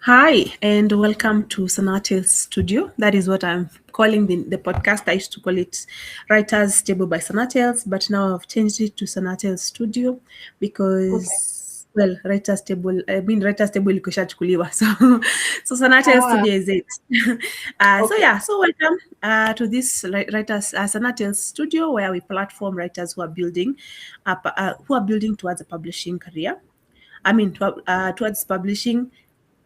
Hi, and welcome to Sonatel Studio. That is what I'm calling the podcast. I used to call it Writers Table by Sonatels, but now I've changed it to Sonatel Studio Okay. Writers Table ilikwishachukuliwa. So Sonatel Ah, Studio is it. okay. So welcome to this Writers Sonatel Studio, where we platform writers who are building towards a publishing career. Towards publishing,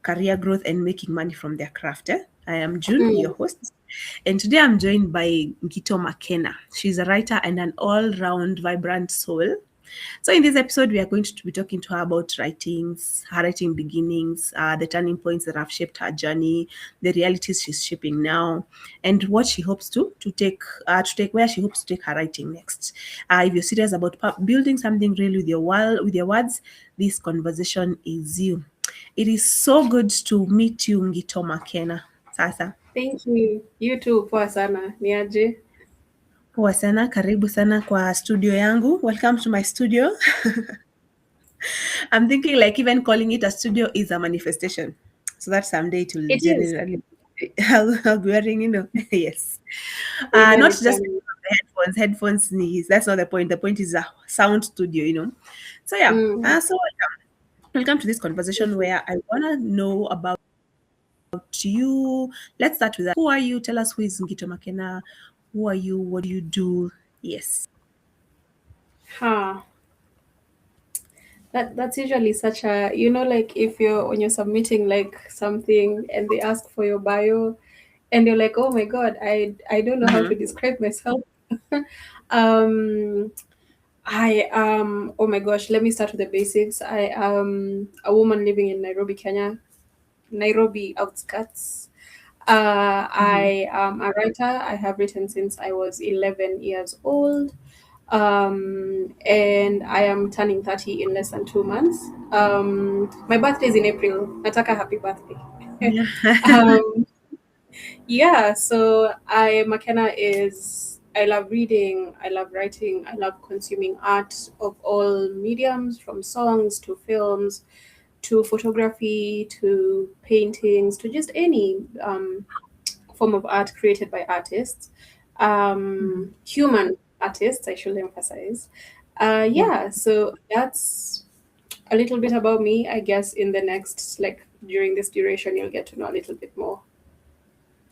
career growth, and making money from their craft. I am June, your Mm. host, and today I'm joined by Ngito Makena. She's a writer and an all-round vibrant soul. So in this episode, we are going to be talking to her about her writing beginnings, the turning points that have shaped her journey, the realities she's shaping now, and what she hopes to take where she hopes to take her writing next. If you're serious about building something real with with your words, this conversation is you. It is so good to meet you, Ngito Makena. Sasa Thank you. You too. Poa sana. Niaje? poa sana, karibu sana kwa studio yangu. Welcome to my studio. I'm thinking like even calling it a studio is a manifestation. So that someday it will It is. generally I'll be wearing, yes. Amen Not it just can. the headphones. Headphones needs that's not the point. The point is a sound studio. So yeah. Mm. So welcome to this conversation where I wanna know about you. Let's start with that. Who are you? Tell us who is Ngito Makena. Who are you? What do you do? Yes. Huh. That's usually such a like if you're submitting like something and they ask for your bio and you're like, oh my god, I don't know how to Mm-hmm. describe myself. um I oh my gosh, let me start with the basics. I am a woman living in Nairobi, Kenya. Nairobi outskirts. Mm-hmm. I am a writer. I have written since I was 11 years old. And I am turning 30 in less than 2 months. My birthday is in April. Nataka happy birthday. Yeah. um, yeah, so McKenna is, I love reading, I love writing, I love consuming art of all mediums, from songs to films to photography to paintings to just any form of art created by artists, Mhm. human artists, I should emphasize. Yeah. Yeah, so that's a little bit about me. I guess in the next, like during this duration, you'll get to know a little bit more.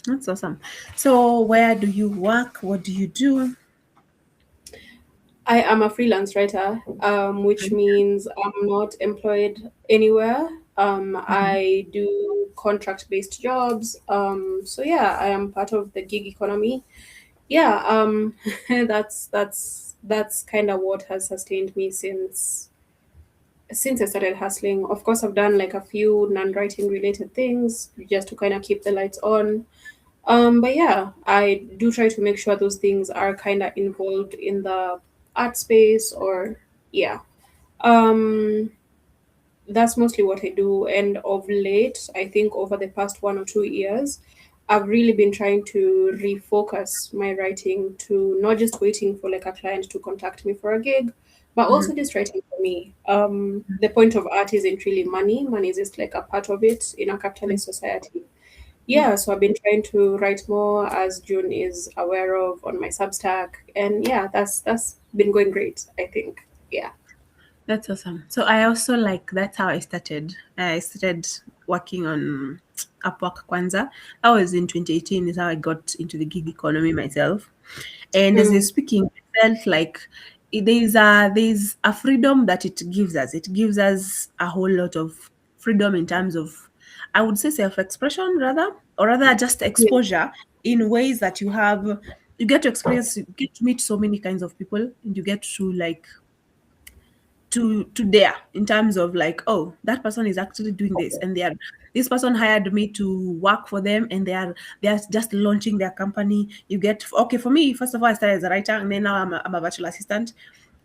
That's awesome. So where do you work? What do you do? I am a freelance writer, which means I'm not employed anywhere. Mm-hmm. I do contract based jobs. So yeah, I am part of the gig economy. Yeah, that's kind of what has sustained me since I started hustling. Of course, I've done like a few non-writing related things just to kind of keep the lights on. But yeah, I do try to make sure those things are kind of involved in the art space or yeah. Um, that's mostly what I do. And of late, I think over the past 1 or 2 years, I've really been trying to refocus my writing to not just waiting for like a client to contact me for a gig, but Mm-hmm. also just writing for me. The point of art isn't really money. Money is just like a part of it in a capitalist society. Yeah. Yeah, so I've been trying to write more, as June is aware of, on my Substack, and yeah, that's been going great, I think. Yeah. That's awesome. So I also like that's how I started. I started working on Upwork Kwanza. That was in 2018 is how I got into the gig economy myself. And as you're Mm, speaking, I felt like there's a freedom that it gives us. It gives us a whole lot of freedom in terms of, I would say, self-expression rather, or rather just yeah. exposure in ways that you get to experience, you get to meet so many kinds of people, and you get to like to there in terms of like, oh, that person is actually doing this, and this person hired me to work for them, and they are just launching their company. You get, okay, for me, first of all, I started as a writer, and then now I'm a virtual assistant.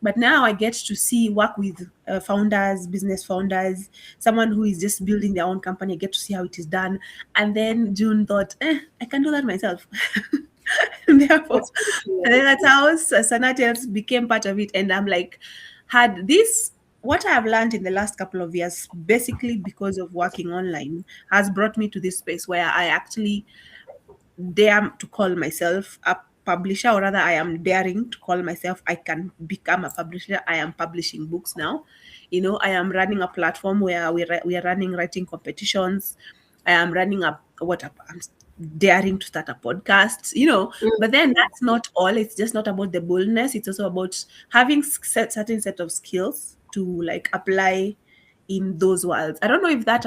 But now I get to see work with founders, business founders, someone who is just building their own company. I get to see how it is done. And then June thought, I can do that myself. Therefore, That's pretty and then cool. that's how Sanatels became part of it. And I'm like, had this what I have learned in the last couple of years, basically because of working online, has brought me to this space where I actually dare to call myself a publisher, or rather I am daring to call myself, I can become a publisher. I am publishing books now. I am running a platform where we are running writing competitions. I am running I'm daring to start a podcast. But then Mm. that's not all. It's just not about the boldness. It's also about having certain set of skills to like apply in those worlds. I don't know if that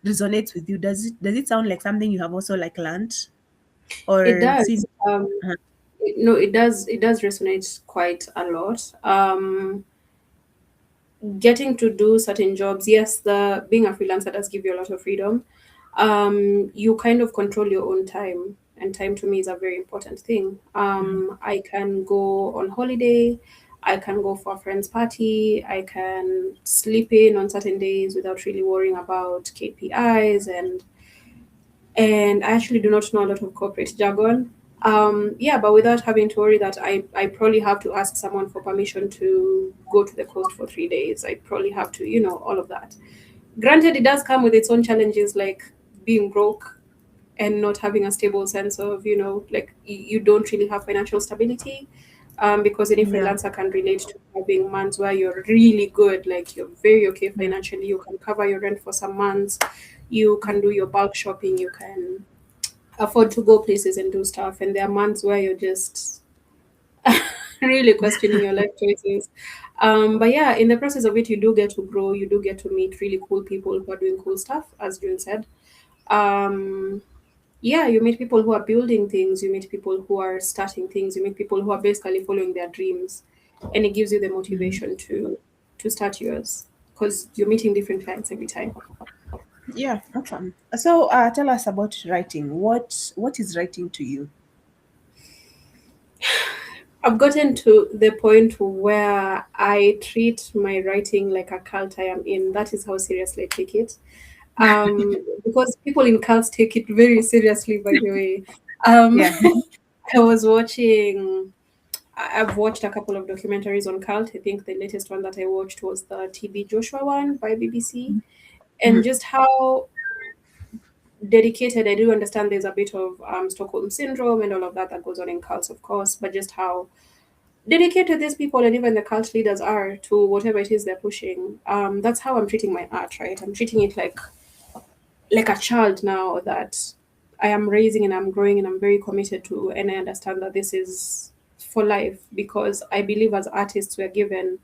resonates with you. Does it sound like something you have also like learned It or does. seen? Uh-huh. No, it does. It does resonate quite a lot. Getting to do certain jobs, yes, the being a freelancer does give you a lot of freedom. You kind of control your own time, and time to me is a very important thing. I can go on holiday, I can go for a friend's party, I can sleep in on certain days without really worrying about KPIs, and I actually do not know a lot of corporate jargon. Yeah, but without having to worry that I probably have to ask someone for permission to go to the coast for 3 days. I probably have to, all of that. Granted, it does come with its own challenges, like being broke and not having a stable sense of, like you don't really have financial stability. Because any Yeah, freelancer can relate to having months where you're really good, like you're very okay yeah, financially, you can cover your rent for some months, you yeah, can do your bulk shopping, you can afford to go places and do stuff. And there are months where you're just really questioning your life choices. But yeah, in the process of it, you do get to grow, you do get to meet really cool people who are doing cool stuff, as June said. Um, yeah, you meet people who are building things, you meet people who are starting things, you meet people who are basically following their dreams, and it gives you the motivation to start yours because you're meeting different clients every time. yeah. Awesome. So, tell us about writing. What is writing to you? I've gotten to the point where I treat my writing like a cult I am in. That is how seriously I take it. Because people in cults take it very seriously, by the way. Um, Yeah. I was watching, I've watched a couple of documentaries on cult. I think the latest one that I watched was the TB Joshua one by BBC. And Mhm. just how dedicated, I do understand there's a bit of Stockholm syndrome and all of that that goes on in cults, of course, but just how dedicated these people and even the cult leaders are to whatever it is they're pushing. That's how I'm treating my art, right? I'm treating it like a child now that I am raising and I'm growing and I'm very committed to, and I understand that this is for life because I believe as artists we're given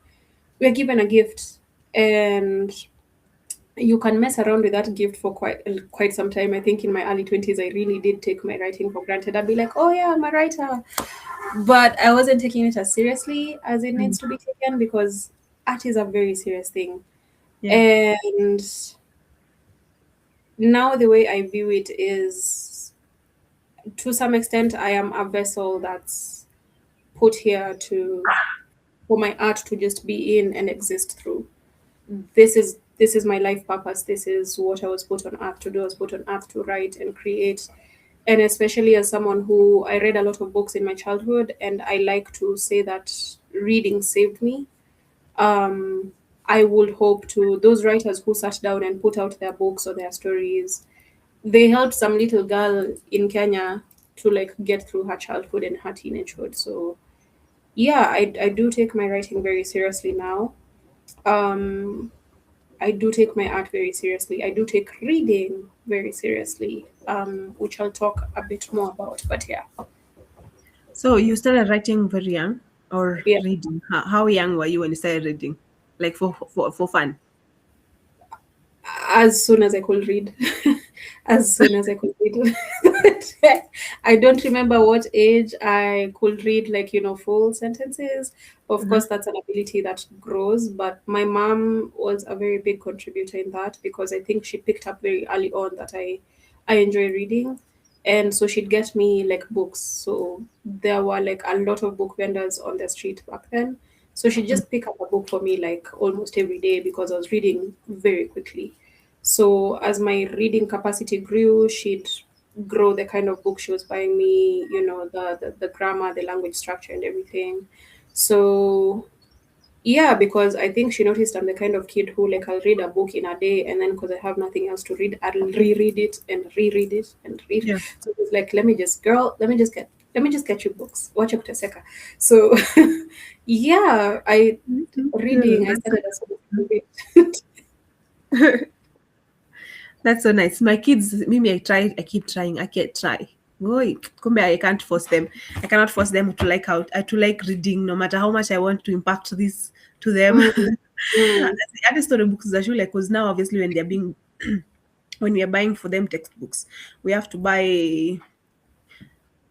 a gift, and you can mess around with that gift for quite some time. I think in my early 20s I really did take my writing for granted. I'd be like, oh yeah, I'm a writer, but I wasn't taking it as seriously as it Mhm. needs to be taken because art is a very serious thing. Yeah. And now the way I view it is, to some extent, I am a vessel that's put here to for my art to just be in and exist through. This is my life purpose. This is what I was put on earth to do. I was put on earth to write and create. And especially as someone who I read a lot of books in my childhood, and I like to say that reading saved me. um, I would hope to those writers who sat down and put out their books or their stories, they helped some little girl in Kenya to like get through her childhood and her teenagehood. So yeah, I do take my writing very seriously now. Um, I do take my art very seriously. I do take reading very seriously, which I'll talk a bit more about. But yeah, So you started writing very young, or yeah. reading? How young were you when you started reading? Like for fun? As soon as I could read. As soon as I could read. I don't remember what age I could read, like, full sentences. Of Mhm. course, that's an ability that grows, but my mom was a very big contributor in that because I think she picked up very early on that I enjoy reading. And so she'd get me like books. So there were like a lot of book vendors on the street back then. So she'd just pick up a book for me like almost every day because I was reading very quickly. So as my reading capacity grew, she'd grow the kind of book she was buying me, the grammar, the language structure, and everything. So Yeah, because I think she noticed I'm the kind of kid who, like, I'll read a book in a day, and then because I have nothing else to read, I'll reread it and reread it and read. Yeah. So it's like, let me just get you books. Watch Kuteseka. So yeah, Cool. I started as a bit. That's so nice. My kids, Mimi, I keep trying, I can't try. Boy, kumbe I can't force them. I cannot force them to like to like reading, no matter how much I want to impact this to them. Mm, mm. Other storybooks are actually like, because now obviously when they're being when we are buying for them textbooks, we have to buy.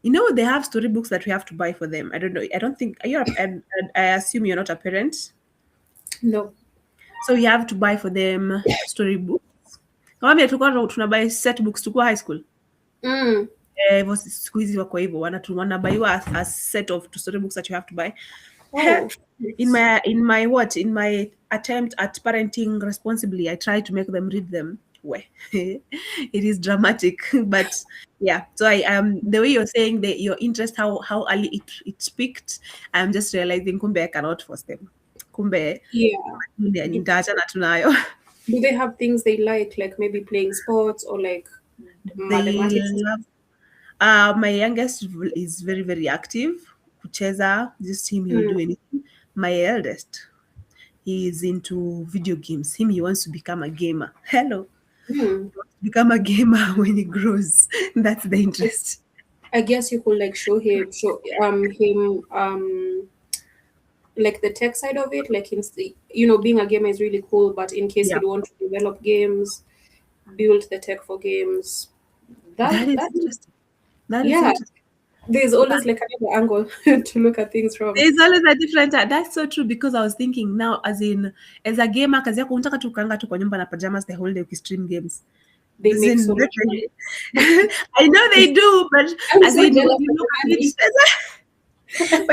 They have storybooks that we have to buy for them. I don't know. I don't think you're. I assume you're not a parent, No. so you have to buy for them storybooks. Kama vile tulikuwa tunabuy set books tukiwa high school. Mm. Hivyo siku hizi wako hivyo, wanabaiwa a set of two storybooks that you have to buy. Oh. In my attempt at parenting responsibly, I try to make them read them. Well, it is dramatic, but yeah. So the way you're saying that your interest, how early it picked, I'm just realizing kumbe I cannot force them. Kumbe Yeah. Do, nitaachana tunayo. do they have things they like maybe playing sports or like They mathematics? love. My youngest is very, very active. Kucheza, just him, he will do Mm. anything. My eldest, he is into video games. He wants to become a gamer. Hello. Mm. He wants to become a gamer when he grows. That's the interest. I guess you could like show him like the tech side of it, like being a gamer is really cool, but in case Yeah. he'd want to develop games, build the tech for games, That is that interesting. That is yeah, interesting. there's always like another angle to look at things from. There's always a different. That's so true because I was thinking now, as a gamer, kazi yako unataka tu kukaa tu kwa nyumba na pajamas the whole day ukistream games. They As make in, so much money. I know they do, but I'm as so in, jealous when you of look the at it money.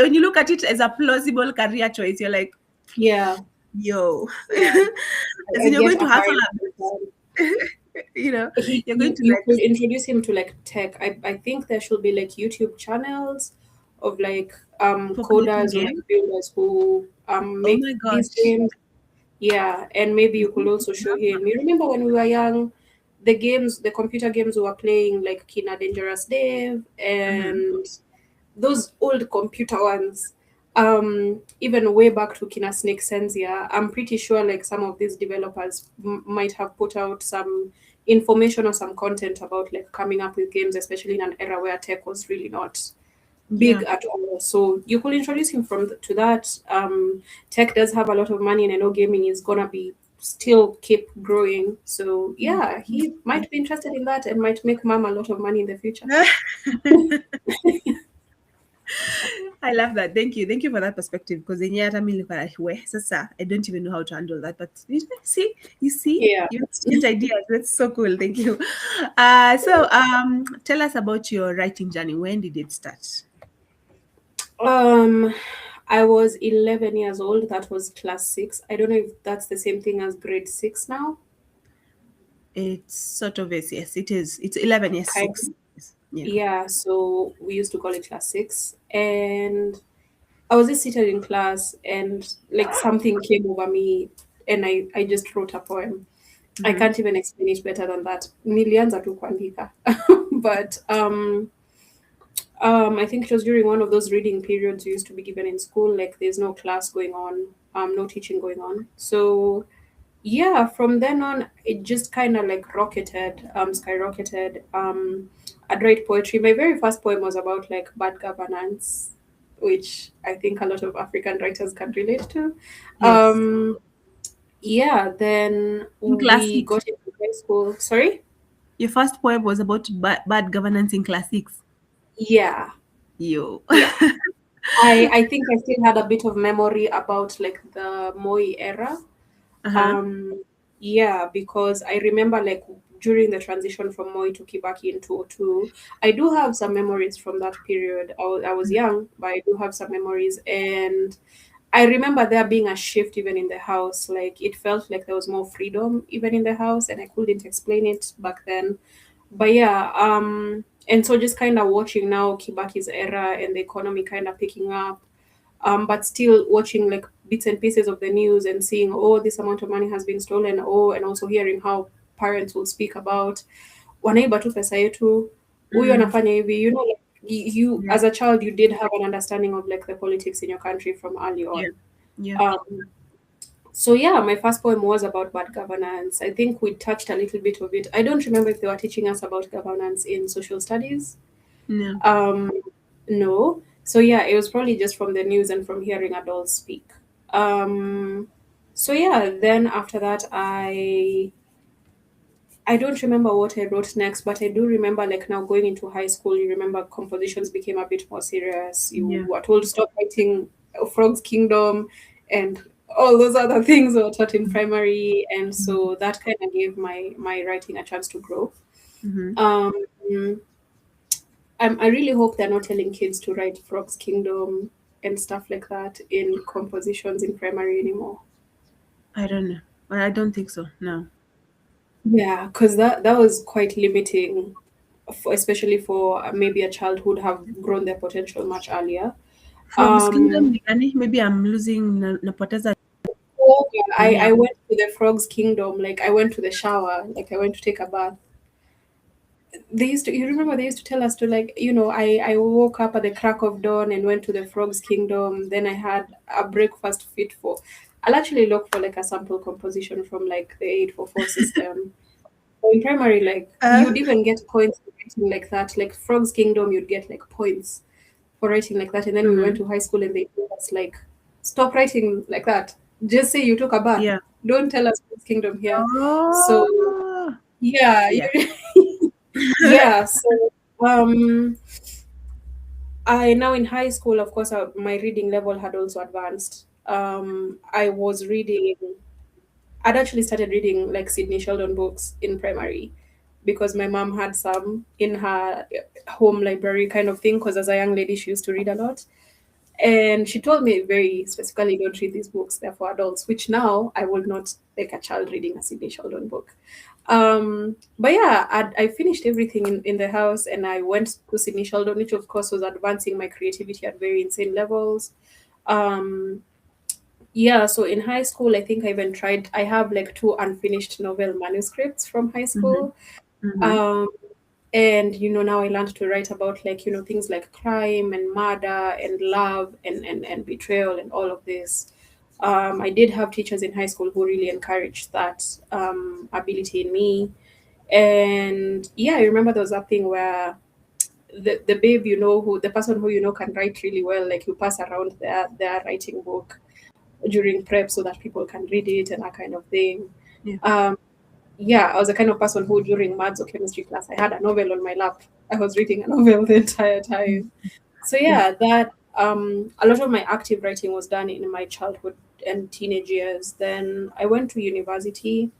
when you look at it as a plausible career choice, you're like, Yeah, yo, yeah. as I in you're get going to a hustle vibe. a bit, you're going to You like could introduce him to like tech. I think there should be like YouTube channels of like for making coders or like game. builders who Oh make my these gosh. games. Yeah, and maybe you could also show him. You remember when we were young, the computer games we were playing, like Kina Dangerous Dave Mhm. and those old computer ones. Even way back to Kina Snake Senzia, I'm pretty sure like some of these developers might have put out some information or some content about like coming up with games, especially in an era where tech was really not big Yeah. at all. So you could introduce him to that. Tech does have a lot of money, and I know gaming is gonna be still keep growing. So yeah, he might be interested in that and might make mom a lot of money in the future. I love that. Thank you. Thank you for that perspective. Because yenyewe hata mimi nilikuwa like, we sasa I don't even know how to handle that. But you see, Yeah. you exchange ideas. That's so cool. Thank you. Tell us about your writing journey. When did it start? Um, I was 11 years old. That was class six. I don't know if that's the same thing as grade six now. It's sort of yes, it is. It's 11 years, Kind 6. Yes. Yeah. Yeah, so we used to call it class six. And I was just seated in class and like something came over me and I just wrote a poem. I Mhm. can't even explain it better than that. Nilianza tu kuandika. But I think it was during one of those reading periods we used to be given in school. Like there's no class going on, no teaching going on. So yeah, from then on it just kind of like rocketed, skyrocketed. I'd write poetry. My very first poem was about like bad governance, which I think a lot of African writers can relate to. Yes. Yeah, then In class we 6. got into high school. Sorry. Your first poem was about bad governance in class 6. Yeah, Yo. yeah. I think I still had a bit of memory about like the Moi era. Uh-huh. Um, yeah, because I remember like during the transition from Moi to Kibaki in 2002, I do have some memories from that period. I was young, but I do have some memories. And I remember there being a shift even in the house. Like it felt like there was more freedom even in the house, and I couldn't explain it back then. But yeah, and so just kind of watching now Kibaki's era and the economy kind of picking up. but still watching like bits and pieces of the news and seeing, oh, this amount of money has been stolen, oh, and also hearing how parents will speak about wanaiba tu pesa yetu, huyu Mm. anafanya hivi, you know, like, you Yeah. as a child you did have an understanding of like the politics in your country from early Yeah. on. Yeah. um, so yeah, my first poem was about bad governance. I think we touched a little bit of it. I don't remember if they were teaching us about governance in social studies. No. um, no. So yeah, it was probably just from the news and from hearing adults speak. um, so yeah, then after that, I don't remember what I wrote next, but I do remember like now going into high school, you remember compositions became a bit more serious. You Yeah. were told to stop writing Frog's Kingdom and all those other things were taught in primary. And Mm-hmm. so that kind of gave my writing a chance to grow. Mm-hmm. Um, I really hope they're not telling kids to write Frog's Kingdom and stuff like that in compositions in primary anymore. I don't know. But I don't think so. No. Yeah, because that was quite limiting, for, especially for maybe a child who'd have grown their potential much earlier. Frog's Kingdom Um, ni gani? Maybe I'm losing napoteza oh, yeah, I dunia. went to the Frog's Kingdom. Like I went to the shower. Like I went to take a bath. They used to. You remember they used to tell us to like. You know, I woke up at the crack of dawn and went to the Frog's Kingdom. Then I had a breakfast fit for. I'll actually look for like a sample composition from like the 844 system. In primary, like Uh, you'd even get points for writing like that. Like Frog's Kingdom, you'd get like points for writing like that. And then we went mm-hmm. to high school and they told us like, stop writing like that. Just say you took a bath. Yeah. Don't tell us Frog's Kingdom here. So Oh. yeah, Yeah. yeah. So I now in high school, of course, my reading level had also advanced. I was reading. I'd actually started reading like Sydney Sheldon books in primary because my mom had some in her home library kind of thing. Because as a young lady, she used to read a lot. And she told me very specifically, don't read these books, they're for adults, which now I would not like a child reading a Sydney Sheldon book. But yeah, I finished everything in the house and I went to Sydney Sheldon, which of course was advancing my creativity at very insane levels. Um, yeah, so in high school, I think I even tried, I have like two unfinished novel manuscripts from high Mm-hmm. school. Mm-hmm. Um, and now I learned to write about like things like crime and murder and love and betrayal and all of this. I did have teachers in high school who really encouraged that ability in me. And yeah, I remember there was that thing where the babe, who the person who can write really well, like you pass around their writing book during prep so that people can read it and that kind of thing. Yeah. um, yeah, I was the kind of person who, during maths or chemistry class, I had a novel on my lap. I was reading a novel the entire time. So Yeah. yeah, that a lot of my active writing was done in my childhood and teenage years. Then I went to university.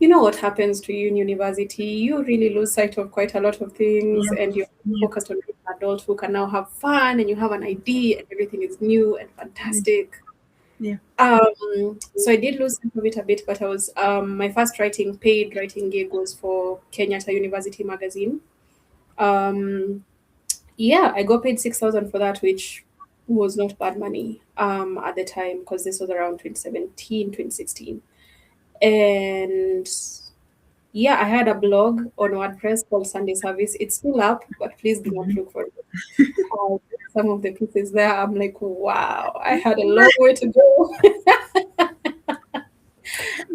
You know what happens to you in university? You really lose sight of quite a lot of things, Yeah. and you're Yeah. focused on being an adult who can now have fun and you have an ID and everything is new and Yeah. fantastic. Yeah. So I did lose sight of it a bit, but I was my first paid writing gig was for Kenyatta University magazine. Um, yeah, I got paid 6,000 for that, which was not bad money at the time because this was around 2017, 2016. And yeah, I had a blog on WordPress called Sunday Service. It's still up, but please do not Mm-hmm. look for it. Uh, some of the pieces there, I'm like, wow, I had a long way to go.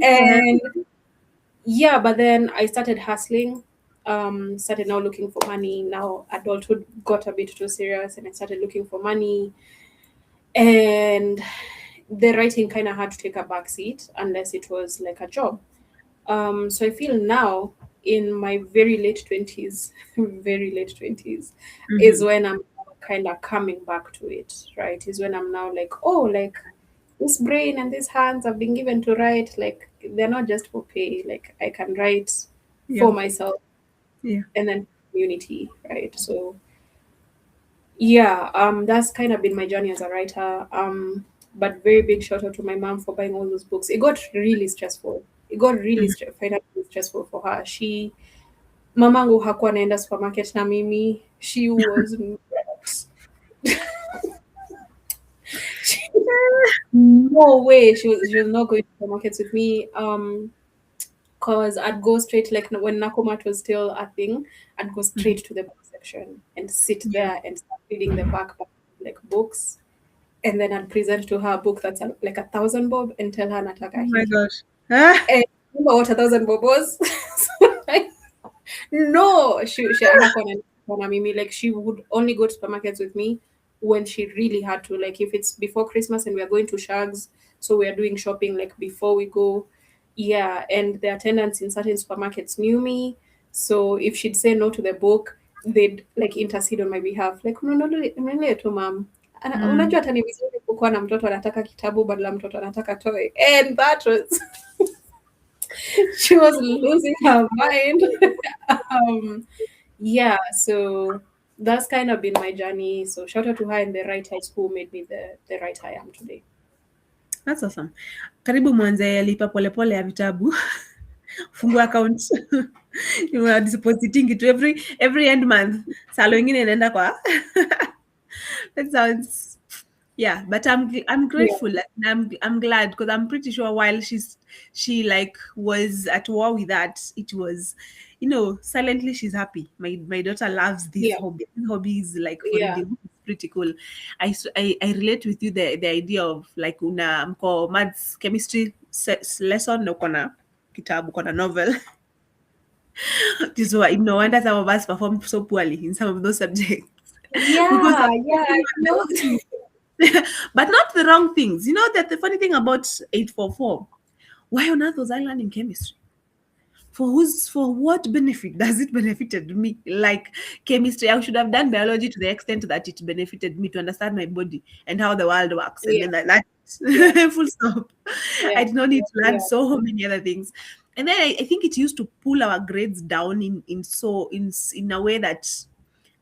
And yeah, but then I started hustling, started now looking for money. Now adulthood got a bit too serious and I started looking for money. And the writing kind of had to take a back seat unless it was like a job. So I feel now in my very late 20s, very late 20s, is Mm-hmm. when I'm kind of coming back to it, right? Is when I'm now like, oh, like this brain and these hands have been given to write, like they're not just for pay. Like I can write Yeah. for myself Yeah. and then community, right? So yeah, that's kind of been my journey as a writer. But very big shout out to my mom for buying all those books. It got really stressful. It got really Mm-hmm. financially stressful for her. Mamangu hakuwa naenda supermarket na mimi. She was not. No way. She was not going to the markets with me. Cause I'd go straight like when Nakumat was still a thing, I'd go Mhm. straight to the book section and sit Yeah. there and start reading the back like books, and then I'd present to her a book that's like 1,000 bob and tell her Oh nataka my hii. gosh. Ah, And remember what 1,000 bob was? So, like, no, she hakuwa na mimi. Like she would only go to supermarkets with me when she really had to. Like if it's before Christmas and we are going to Shags, so we are doing shopping like before we go. Yeah, and the attendants in certain supermarkets knew me. So if she'd say no to the book, they'd like intercede on my behalf. Like unanunulia tu mam. mm. Unajua hata ni vizuri kukuwa na mtoto anataka kitabu badala mtoto anataka toy. And that was she was losing her mind. um, yeah, so that's kind of been my journey. So shout out to her in the right high school made me the right I am today. That's awesome. Karibu mwanze lipa polepole ya vitabu. Fungua account. You are depositing it every end month. Salo ingine inaenda kwa. That sounds, yeah, but I'm Yeah, grateful and I'm glad because I'm pretty sure while she like was at war with that, it was, silently she's happy. My daughter loves this yeah, hobby. This hobby is like for yeah, reading. It's pretty cool. I relate with you the idea of like una mko maths chemistry lesson no kona kitabu kona novel. This is why no wonder some of us perform so poorly in some of those subjects. Because yeah, yeah. I know. but not the wrong things. You know that the funny thing about 844, why on earth was I learning chemistry? For what benefit does it benefited me? Like chemistry, I should have done biology to the extent that it benefited me to understand my body and how the world works. And Yeah, then that yeah, full stop. I yeah, did not need to learn yeah, so many other things. And then I think it used to pull our grades down in a way that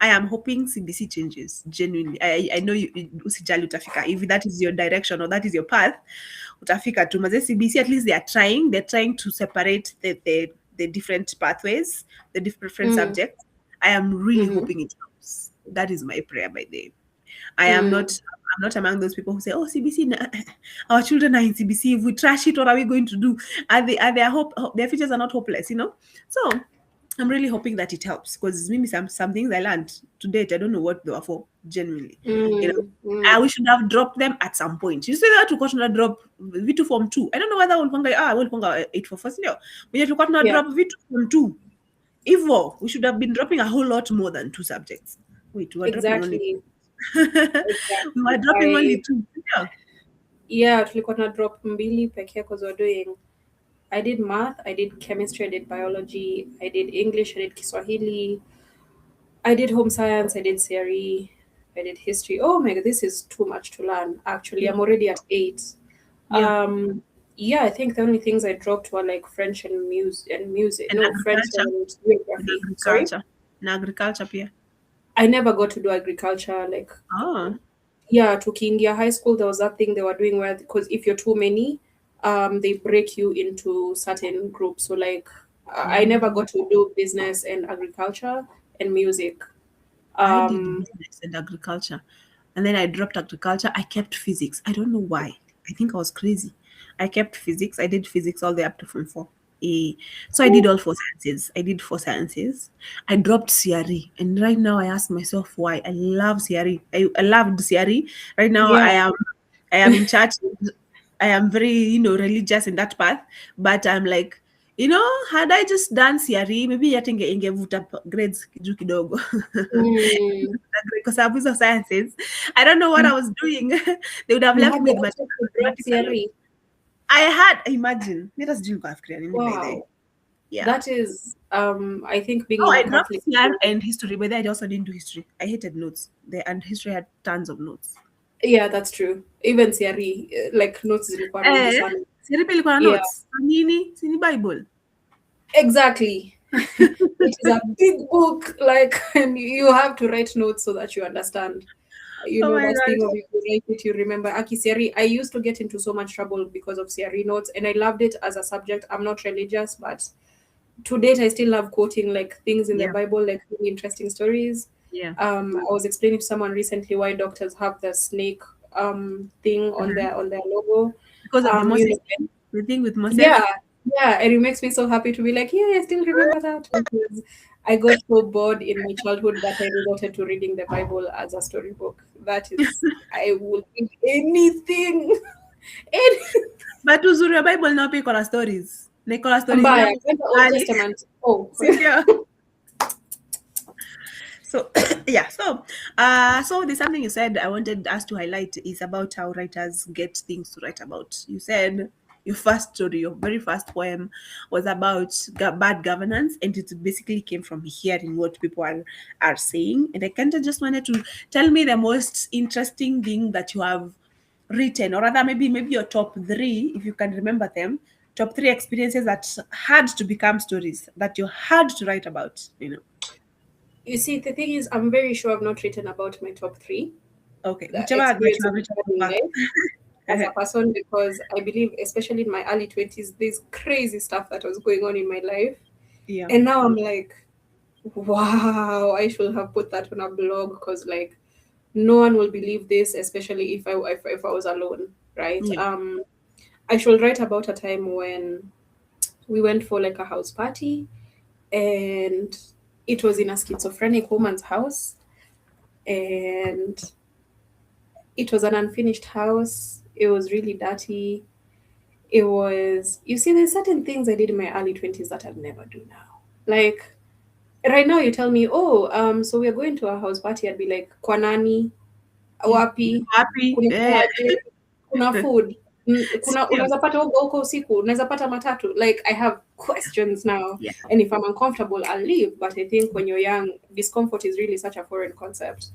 I am hoping CBC changes genuinely. I know usijali utafika. If that is your direction or that is your path, utafika tu. Maze CBC, at least they're trying to separate the different pathways, the different mm, subjects. I am really mm-hmm, hoping it helps. That is my prayer by day. I am mm, not I'm not among those people who say, "Oh, CBC, our children are in CBC. If we trash it, what are we going to do? Are their their futures are not hopeless, you know?" So I'm really hoping that it helps because maybe some things I learned to date, I don't know what they were for, genuinely. You know, mm, mm. we should have dropped them at some point. You say that to question drop V2 form 2. I don't know whether we'll 8 for first year. We have to Yeah, drop V2 form 2. Evo, we should have been dropping a whole lot more than two subjects. Wait, we were dropping only exactly, we were exactly. dropping only two. Yeah. Yeah, tulikuwa na drop mbili pekee because we're doing I did math, I did chemistry, I did biology, I did English, I did Kiswahili, I did home science, I did theory, I did history. Oh my god, this is too much to learn. Actually, Yeah. I'm already at 8. Yeah. Yeah, I think the only things I dropped were like French and music. And No, French agriculture. and And geography. Sorry, agriculture. And agriculture, yeah. I never got to do agriculture. Like, Oh, yeah, tukiingia high school, there was that thing they were doing where because if you're too many, they break you into certain groups. So like, I never oh. got to do business and agriculture and music. I did Um, business and agriculture. And then I dropped agriculture. I kept physics. I don't know why. I think I was crazy. I kept physics. I did physics all the way up to form 4. So I did all four sciences. I did four sciences. I dropped CRE. And right now I ask myself why. I love CRE. I loved CRE. Right now yeah. I am in church. I am very, religious in that path. But I'm like, had I just done CRE, maybe hata ingevuta grades juu kidogo. Mm. Kwa sababu hizo sciences, I don't know what I was doing. They would have You left had me the with option to drop mathematics alone. CRE. I had, imagine, let us drink African nini by the way. Wow. Yeah. That is, I think being Oh, in I a dropped Catholic CR school. and history, but then I also didn't do history. I hated notes. And history had tons of notes. Yeah, that's true. Even CRE, like notes zilikuwa mingi Eh, sana. siri pia ilikuwa na Yeah, notes. Nini? Sini Bible. exactly. It is a big book, like, and you have to write notes so that you understand. You Oh know my that thing gosh. of if you write it, you remember. Aki CRE, I used to get into so much trouble because of CRE notes, and I loved it as a subject. I'm not religious, but to date, I still love quoting like things in the Yeah, Bible, like really interesting stories. yeah. I was explaining to someone recently why doctors have the snake. thing on Mhm. their logo. Because of the You Moses know, thing, the thing with Moses. yeah, yeah, and it makes me so happy to be like, yeah, I still remember that because I got so bored in my childhood that I resorted to reading the Bible as a storybook. That is, I will read anything, anything. But uzuri wa Bible nao pia iko na stories. Na iko na stories Mbaya, zao when the Old kali. Testament. Oh, Si ndio? So yeah, so there's something you said I wanted us to highlight is about how writers get things to write about. You said your first story, your very first poem was about bad governance, and it basically came from hearing what people are saying. And I kind of just wanted to tell me the most interesting thing that you have written, or rather maybe your top three, if you can remember them, top three experiences that had to become stories that you had to write about. you see, the thing is, I'm very sure I've not written about my top three Okay, the whichever that you experiences have written I've so had in far. life as a person because I believe, especially in my early 20s, there's crazy stuff that was going on in my life. Yeah. And now I'm like, wow, I should have put that on a blog because, like, no one will believe this, especially if I was alone, right? Yeah. I should write about a time when we went for like a house party and it was in a schizophrenic woman's house and it was an unfinished house. It was really dirty. It was, you see, there's certain things I did in my early 20s that I'll never do now. Like, right now, you tell me, oh, so we're going to a house party. I'd be like, kwa nani, Yeah. wapi, Happy. kuna Eh. aje, kuna food, kuna Still. unaweza pata huko usiku, unaweza pata matatu. Like, I have questions now, Yeah. and if I'm uncomfortable, I'll leave. But I think when you're young, discomfort is really such a foreign concept.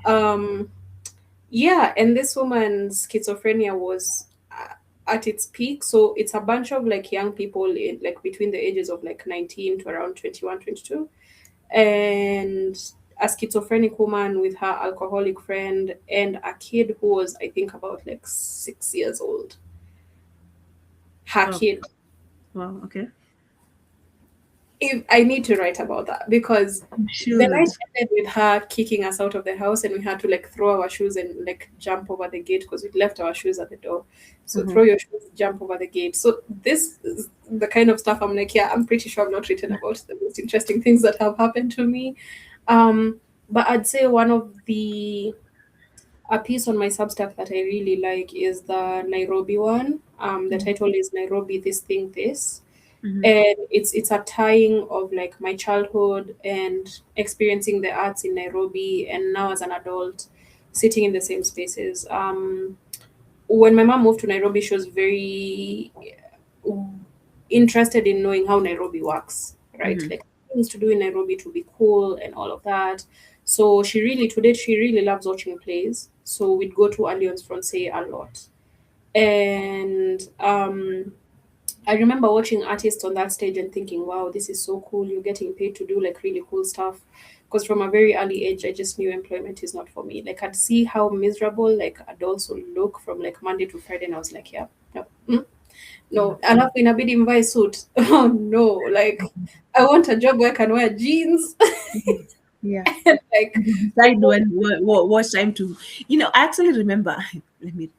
Um, yeah, and this woman's schizophrenia was at its peak. So it's a bunch of like young people in like between the ages of like 19 to around 21, 22, and a schizophrenic woman with her alcoholic friend and a kid who was, I think, about like 6 years old. Her Oh, kid. wow. Okay. If I need to write about that because You the should. night ended with her kicking us out of the house and we had to like throw our shoes and like jump over the gate because we left our shoes at the door. So Mhm. throw your shoes, jump over the gate. So this is the kind of stuff I'm like, yeah, I'm pretty sure I've not written about the most interesting things that have happened to me. But I'd say one of the a piece on my Substack that I really like is the Nairobi one. The Mhm. title is Nairobi This Thing This, Mhm. and it's a tying of like my childhood and experiencing the arts in Nairobi and now as an adult sitting in the same spaces. When my mom moved to Nairobi, she was very interested in knowing how Nairobi works, right? Mhm. Like things to do in Nairobi to be cool and all of that. So she really today she really loves watching plays. So we'd go to Alliance Francais a lot. And I remember watching artists on that stage and thinking, wow, this is so cool. You're getting paid to do like really cool stuff. Because from a very early age, I just knew employment is not for me. Like I'd see how miserable like adults will look from like Monday to Friday, and I was like, yeah, no, Yeah. no. Alafu inabidi mvae suit. Oh no, like I want a job where I can wear jeans Mhm. Yeah. and like And you decide what time to. I actually remember. Let me.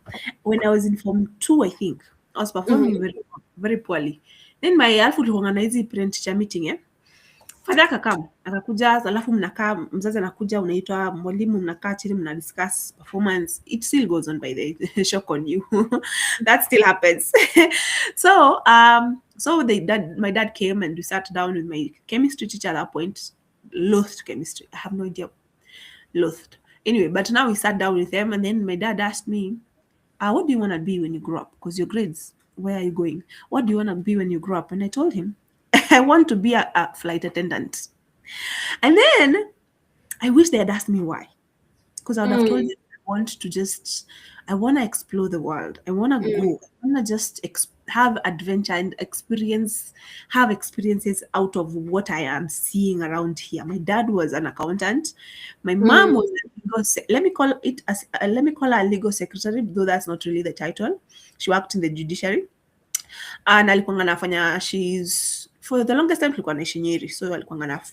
When I was in Form 2, I think I was performing mhm, very very poorly. Then my alfu tulikuwa na hizi parent teacher meeting Father akakam, akakuja alafu mnakaa mzazi anakuja unaitwa mwalimu mnakaa chini mna-discuss performance. It still goes on by the shock on you. That still happens. My dad came and we sat down with my chemistry teacher at that point. Loathed chemistry. I have no idea. Loathed. Anyway, but now we sat down with them and then my dad asked me, what do you want to be when you grow up? Because your grades, where are you going? What do you want to be when you grow up? And I told him, I want to be a flight attendant. And then I wish they had asked me why. Because I would have told mm, them I want to explore the world. I want to mm, go. I want to just have adventure and have experiences out of what I am seeing around here. My dad was an accountant. My mom was mm, a let me call her a legal secretary, though that's not really the title. She worked in the judiciary and alikuwanga anafanya she's for the longest time tulikuwa naishi Nyeri, so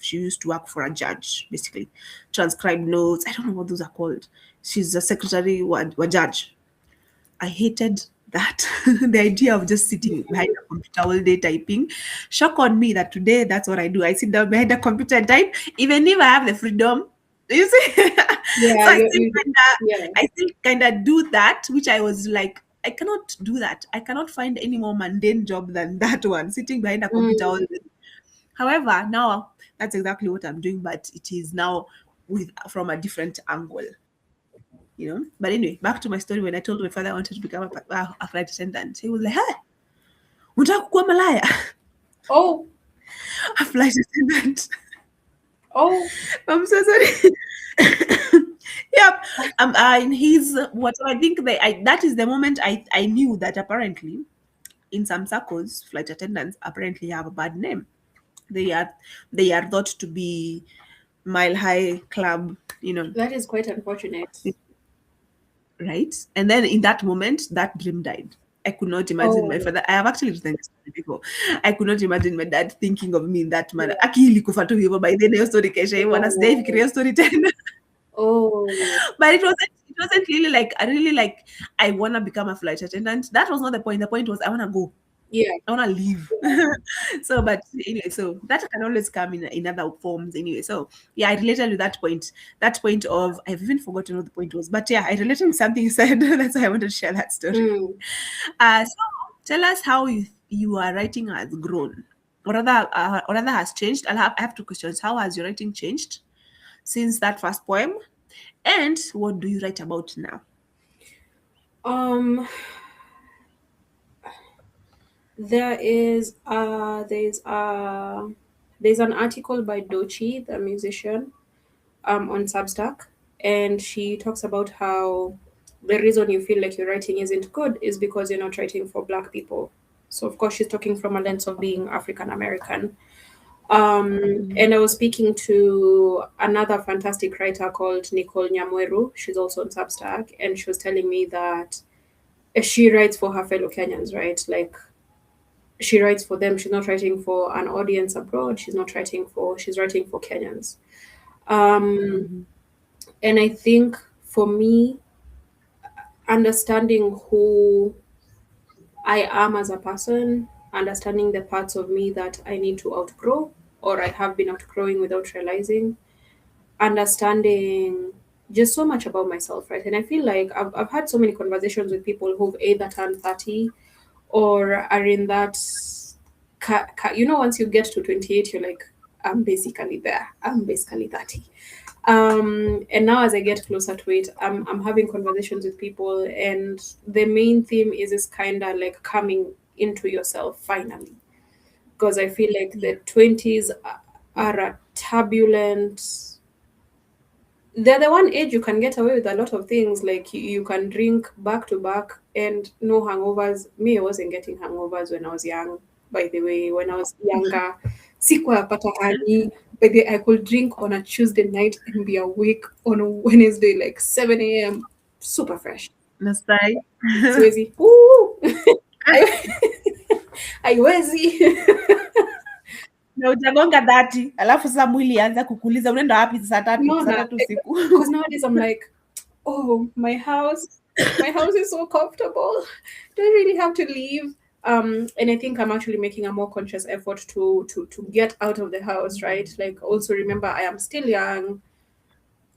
she used to work for a judge basically, transcribe notes. I don't know what those are called. She's a secretary wa judge. I hated that. The idea of just sitting behind a computer all day typing. Shock on me that today that's what I do. I sit down behind a computer and type, even if I have the freedom. You see? Yeah, So you yeah. I still kinda do that, which I was like, I cannot do that. I cannot find any more mundane job than that one, sitting behind a computer all Mm. day. However, now that's exactly what I'm doing, but it is now with from a different angle. But anyway, back to my story. When I told my father I wanted to become a flight attendant, he was like, "Hey, unataka kuwa malaya?" Oh, A flight attendant. oh, I'm so sorry. Yep. In his what I think that is the moment I knew that apparently in some circles flight attendants apparently have a bad name. They are they are thought to be mile high club, that is quite unfortunate. right? And then in that moment, that dream died. I could not imagine my Oh, father. I have actually written this story before. I could not imagine my dad thinking of me in that manner. yeah. Akili kufa tu hivyo by then hiyo story kesha hivyo na Oh, sijaifikiria story tena. oh, But it wasn't really like I wanna become a flight attendant. That was not the point. The point was I wanna go. yeah. I wanna leave. So, but anyway, so that can always come in other forms anyway. So yeah, I related with that point. That point of I've even forgotten what the point was, but yeah, I related with something you said. That's why I wanted to share that story. Mm. So tell us how your writing has grown, or rather has changed. I have two questions. How has your writing changed since that first poem, and what do you write about now? Um, there's an article by Dochi, the musician, on Substack, and she talks about how the reason you feel like your writing isn't good is because you're not writing for Black people. So of course she's talking from a lens of being African American. Mhm. And I was speaking to another fantastic writer called Nicole Nyamweru. She's also on Substack, and she was telling me that she writes for her fellow Kenyans, right? Like she writes for them. She's not writing for an audience abroad. She's writing for Kenyans. Um, Mhm. and I think for me, understanding who I am as a person, understanding the parts of me that I need to outgrow or I have been outgrowing without realizing, understanding just so much about myself, right? And I feel like I've had so many conversations with people who've either turned 30 or are in that, once you get to 28, you're like, I'm basically there. I'm basically 30. And now as I get closer to it, I'm having conversations with people, and the main theme is this kind of like coming into yourself finally. Because I feel like Yeah. the 20s are a turbulent, they're the one age you can get away with a lot of things. Like you can drink back to back and no hangovers. Me, I wasn't getting hangovers when I was young. By the way, when I was younger, sikuwa pata hani. But I could drink on a Tuesday night and be awake on a Wednesday, like 7 a.m. Super fresh. Nastai. Siwezi. Ooh. Haiwezi. Na utagonga 30 alafu sasa mwili anza kukuuliza unaenda wapi saa No, tatu usiku. because nowadays I'm like, oh, my house is so comfortable. Do I really have to leave? And I think I'm actually making a more conscious effort to get out of the house, right? Like also remember I am still young,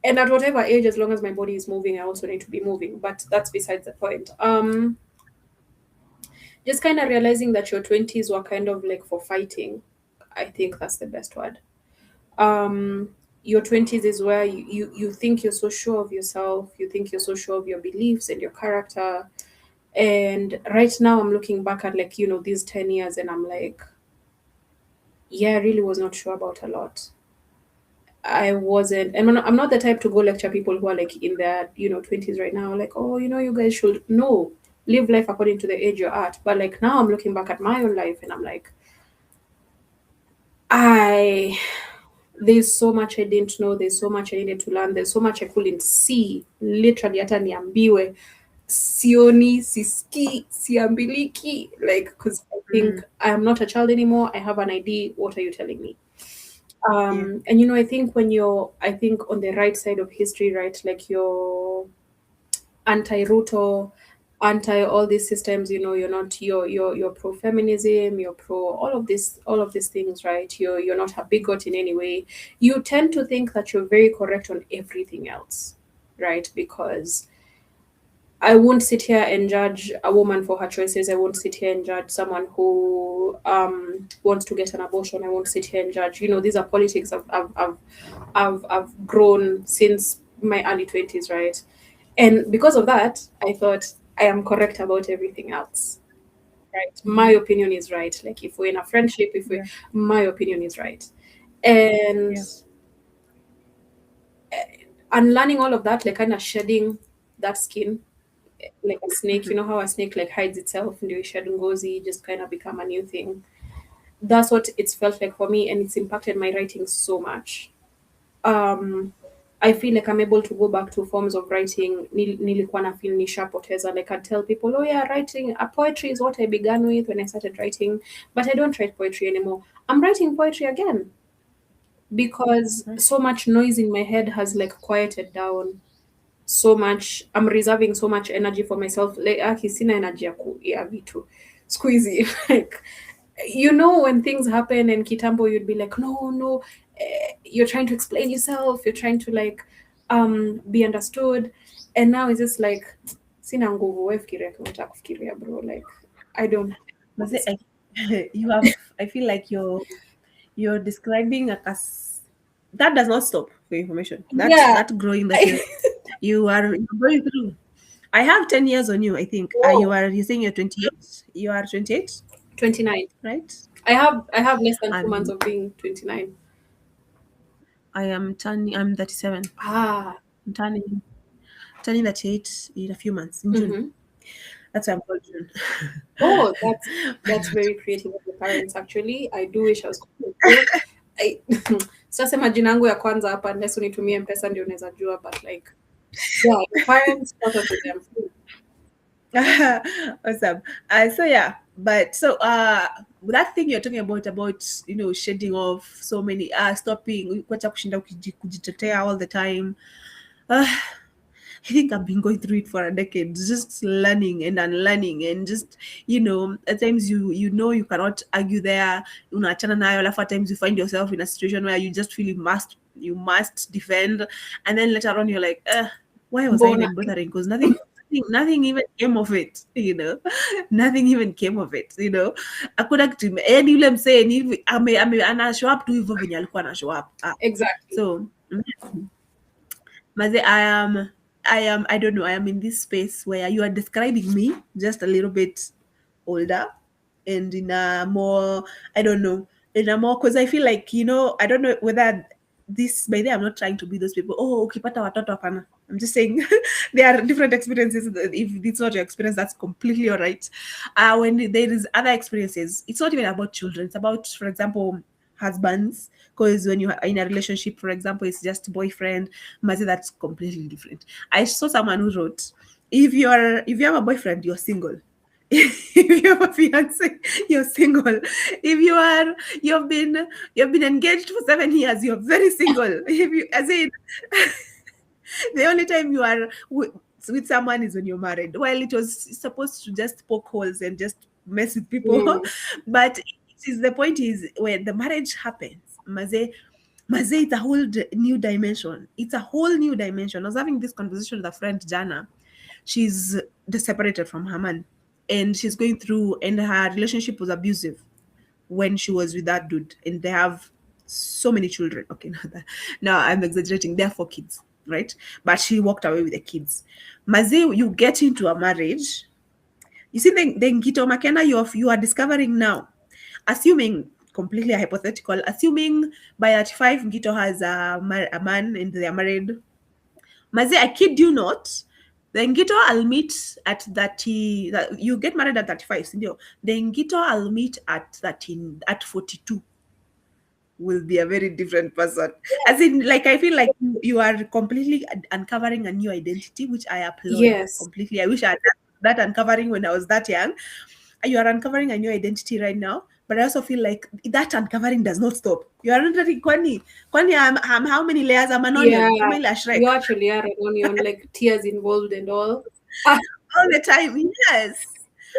and at whatever age, as long as my body is moving, I also need to be moving. But that's besides the point. Just kind of realizing that your 20s were kind of like for fighting. I think that's the best word. um your 20s is where you think you're so sure of yourself, you think you're so sure of your beliefs and your character. And right now I'm looking back at, like, these 10 years, and I'm like, yeah, I really was not sure about a lot. I wasn't, and I'm not the type to go lecture people who are like in their 20s right now, like, oh, you guys should no live life according to the age you're at. But like now I'm looking back at my own life and I'm like, I there's so much I didn't know. There's so much I needed to learn. There's so much I couldn't see. Literally, hata niambiwe sioni, siski, siambiliki. Like, because I think Mm, I am not a child anymore. I have an ID. What are you telling me? yeah. And I think I think on the right side of history, right, like you're anti-Ruto, anti all these systems, you're not, you're pro feminism, you're pro all of these things, right? You're not a bigot in any way. You tend to think that you're very correct on everything else, right? Because I won't sit here and judge a woman for her choices. I won't sit here and judge someone who wants to get an abortion. I won't sit here and judge. These are politics. I've grown since my early 20s, right? And because of that, I thought I am correct about everything else, right? My opinion is right. Like if we're in a friendship, if we, Yeah. my opinion is right. And Yeah. unlearning all of that, like kind of shedding that skin like a snake. Mhm. You know how a snake like hides itself and you shed ngozi just kind of become a new thing. That's what it's felt like for me, and it's impacted my writing so much. Um, I feel like I'm able to go back to forms of writing nilikuwa na feel nishapoteza. Like I tell people, oh yeah, writing poetry is what I began with when I started writing, but I don't write poetry anymore. I'm writing poetry again because Right. so much noise in my head has like quieted down so much. I'm reserving so much energy for myself, like sina energy ya vitu squeezy like when things happen and kitambo you'd be like no no, you're trying to explain yourself, you're trying to like be understood, and now it's just like sina nguvu, wewe fikiria kama unataka kufikiria bro, like I don't Was it, you have, I feel like you're describing a that does not stop for information. yeah. That growing that you're going through. I have 10 years on you, I think. Whoa. You saying you're 28. You are 28, 29. right? I have less than 2 months And of being 29. I'm 37. Ah. I'm turning 38 in a few months, in June. Mm-hmm. That's why I'm called June. Oh, that's very creative of your parents actually. I do wish I was connected to. I sitasema jina yangu ya kwanza hapa unless unitumie mpesa ndio unaweza jua, but like yeah, your parents thought of them. Awesome. So yeah, but so that thing you're talking about shedding off so many stopping kuacha kushinda kujitetea all the time. uh, I think I've been going through it for a decade, just learning and unlearning, and just at times you cannot argue there. Unaachana nayo, alafu at times you find yourself in a situation where you just feel you must defend, and then later on you're like, why was I Mbona even bothering? Because nothing even came of it. Nothing even came of it. Hakuna kitu yani yule msee ni hivi ana show up tu hivyo venye alikuwa ana show up. exactly. So Maze, I don't know, I am in this space where you are describing me just a little bit older and in a more, I don't know, in a more, because I feel like, I don't know whether this, by the way, I'm not trying to be those people, oh, ukipata watoto hapana. I'm just saying there are different experiences. If it's not your experience, that's completely all right. When there is other experiences, it's not even about children. It's about, for example, husbands, because when you are in a relationship, for example, it's just boyfriend, Mazi, that's completely different. I saw someone who wrote, if you have a boyfriend, you're single. If you have a fiance, you're single. If you've been engaged for 7 years, you're very single. If you as in the only time you are with someone is when you're married. Well, it was supposed to just poke holes and just mess with people, Mm. but the point is when the marriage happens, Maze, it's a whole new dimension. It's a whole new dimension. I was having this conversation with a friend, Jana. She's separated from her man, and she's going through, and her relationship was abusive when she was with that dude, and they have so many children. Okay, now I'm exaggerating. They have 4 kids, right? But she walked away with the kids. Maze, you get into a marriage. You see the Ngito Makena you are discovering now, assuming completely hypothetical, assuming by 35 Ngito has a man and they are married. Maze, I kid you not. The Ngito I'll meet at 30, you get married at 35, sindio? The Ngito I'll meet at 13, at 42 will be a very different person. As in, like, I feel like you are completely uncovering a new identity, which I applaud Yes. completely. I wish I had that uncovering when I was that young. You are uncovering a new identity right now, but I also feel like that uncovering does not stop. You are not really kwani I'm how many layers? I'm an Yeah. onion. I'm a Shrek. You actually are an onion, like tears involved and all. Ah, all the time. Yes.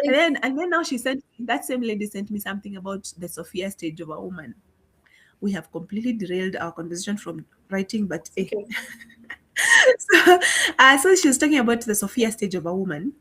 And It's then now she sent that same lady sent me something about the Sophia stage of a woman. We have completely derailed our conversation from writing, but okay. so, so she was talking about the Sophia stage of a woman,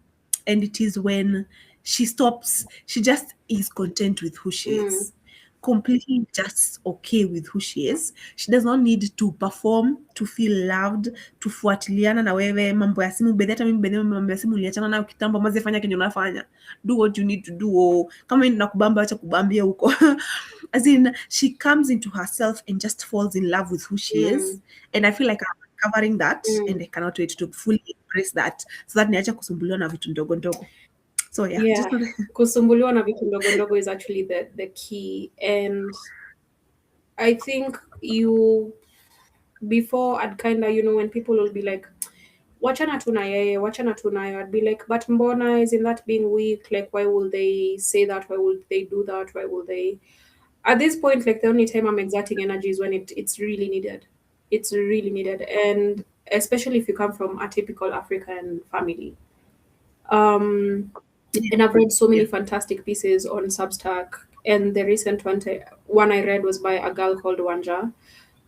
and it is when she stops, she just is content with who she Mm, is, completely just okay with who she is. She does not need to perform to feel loved, tufuatiliana na wewe mambo ya simu bedhi, hata mimi bedhi mambo ya simu uliachana nayo kitambo, maze fanya kenye unafanya, do what you need to do. Oh, kama ni nakubamba acha kubambia huko. As in, she comes into herself and just falls in love with who she mm, is, and I feel like I'm covering that, mm. and I cannot wait to fully embrace that, so that niache kusumbuliwa na vitu ndogo ndogo. So yeah, just Yeah, kusumbuliwa na vitu ndogo ndogo is actually the key. And I think you, before I'd kind of, when people will be like, wachana tu na yeye, wachana tu nayo, I'd be like, but mbona, isn't that being weak? Like, why will they say that? Why would they do that? Why will they? At this point, like, the only time I'm exerting energy is when it's really needed. It's really needed. And especially if you come from a typical African family. Um, yeah, and I've read so yeah. many fantastic pieces on Substack. And the recent one I read was by a girl called Wanja.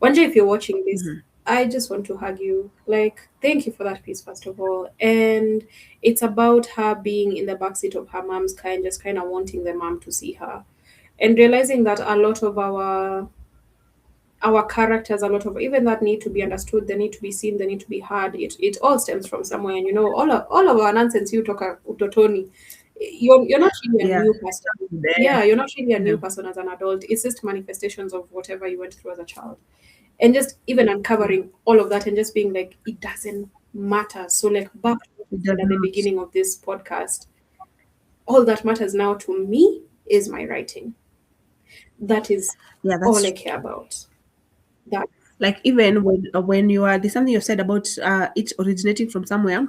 Wanja, if you're watching this, Mhm. I just want to hug you. Like, thank you for that piece, first of all. And it's about her being in the backseat of her mom's car and just kind of wanting the mom to see her. And realizing that a lot of our characters, a lot of even that need to be understood, they need to be seen, they need to be heard. It all stems from somewhere. And all of our nonsense you talk utotoni, you're not really a Yeah, new person. there, Yeah, you're not really a you new know, person as an adult. It's just manifestations of whatever you went through as a child. And just even yeah, uncovering all of that and just being like, it doesn't matter. So like back to what it I said does at the not. beginning of this podcast, all that matters now to me is my writing. That is Yeah, all that's I care about. That like, even when you are, there's something you've said about it originating from somewhere.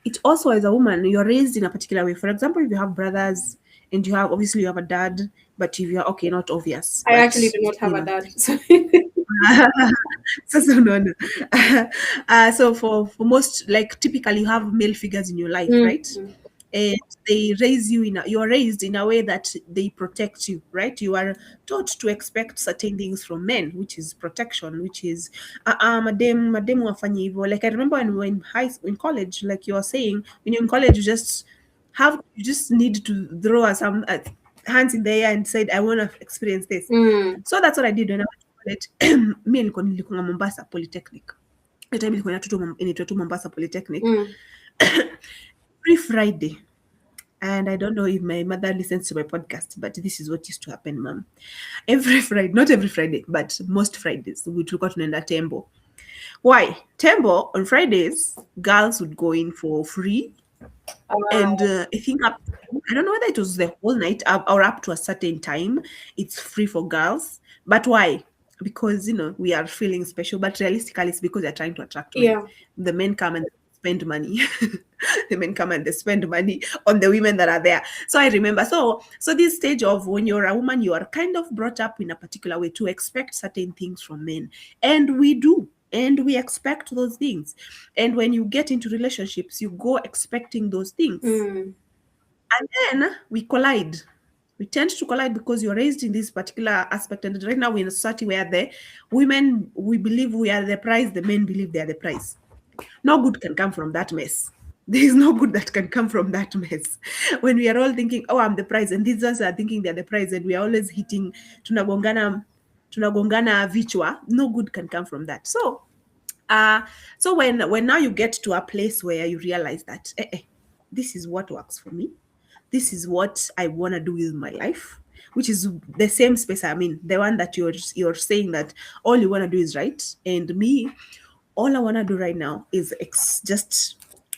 It also, as a woman, you're raised in a particular way. For example, if you have brothers and you have, obviously you have a dad, but if you're okay, not obvious, I but actually do not have you a know. dad. So So no, no. So for most, like, typically you have male figures in your life, mm, right? And they raise you you are raised in a way that they protect you, right? You are taught to expect certain things from men, which is protection, which is madem wafanye hivyo. Like, I remember when we were in in college, like you were saying, when you're in college, you just need to throw some hands in the air and said, I want to experience this. mm, So that's what I did when I went to college. Me nilikuwa Mombasa Polytechnic. Hiyo time ilikuwa inaitwa tu Mombasa Polytechnic. mm, Every Friday, and I don't know if my mother listens to my podcast, but this is what used to happen, mom. Every Friday, not every Friday, but most Fridays, we tulikuwa tunaenda Tembo. Why? Tembo on Fridays, girls would go in for free, and I think I don't know whether it was the whole night or up to a certain time. It's free for girls, but why? Because we are feeling special, but realistically, it's because they're trying to attract men. yeah, The men come and spend money. The men come and they spend money on the women that are there. So I remember. So this stage of when you're a woman, you are kind of brought up in a particular way to expect certain things from men, and we do. And we expect those things. And when you get into relationships, you go expecting those things. mm, And then we collide. We tend to collide because you're raised in this particular aspect. And right now we're in a society where the women, we believe we are the prize, the men believe they are the prize. No good can come from that mess. There is no good that can come from that mess. When we are all thinking, oh, I'm the prize, and these ones are thinking they're the prize, and we are always hitting tunagongana vichwa, no good can come from that. Uh, so when now you get to a place where you realize that this is what works for me, this is what I want to do with my life, which is the same space I'm in, the one that you're saying that all you want to do is right, and me, all I want to do right now is just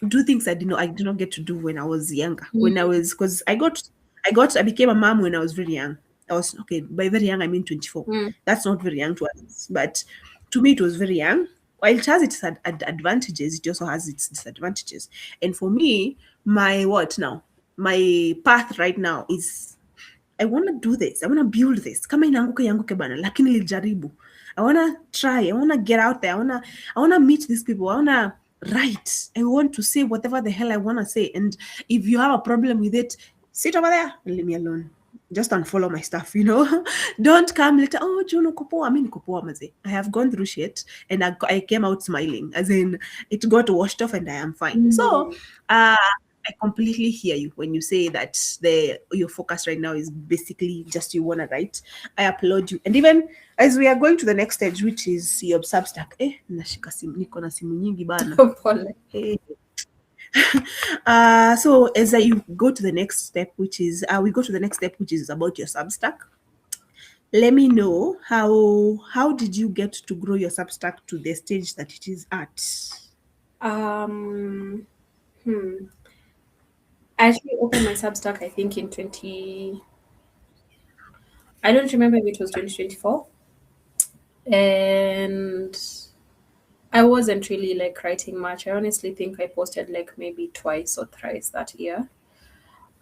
do things I did not get to do when I was younger. When I mm, was because I became a mom when I was very young. I was okay, by very young I mean 24. mm, That's not very young to us, but to me it was very young. While it has its advantages, it also has its disadvantages. And for me, my what now? My path right now is I want to do this. I want to build this. Kama inaanguka ianguke bana, lakini nilijaribu. I want to try. I want to get out there. I want to meet these people. I want to write. I want to say whatever the hell I want to say. And if you have a problem with it, sit over there and leave me alone. Just unfollow my stuff, you know. Don't come later. Oh, Juno Kopoa. I mean, Kopoa Maze. I have gone through shit and I came out smiling, as in it got washed off and I am fine. So, Mm. uh, I completely hear you when you say that your focus right now is basically just you want to write. I applaud you. And even as we are going to the next stage, which is your Substack. Nashika simu, niko na simu nyingi bana. Pole. Hey. So as you go to the next step, which is we go to the next step, which is about your Substack. Let me know how did you get to grow your Substack to the stage that it is at? Um, hmm. I actually opened my Substack, I think, in 20. I don't remember if it was 2024. And I wasn't really like writing much. I honestly think I posted like maybe twice or thrice that year.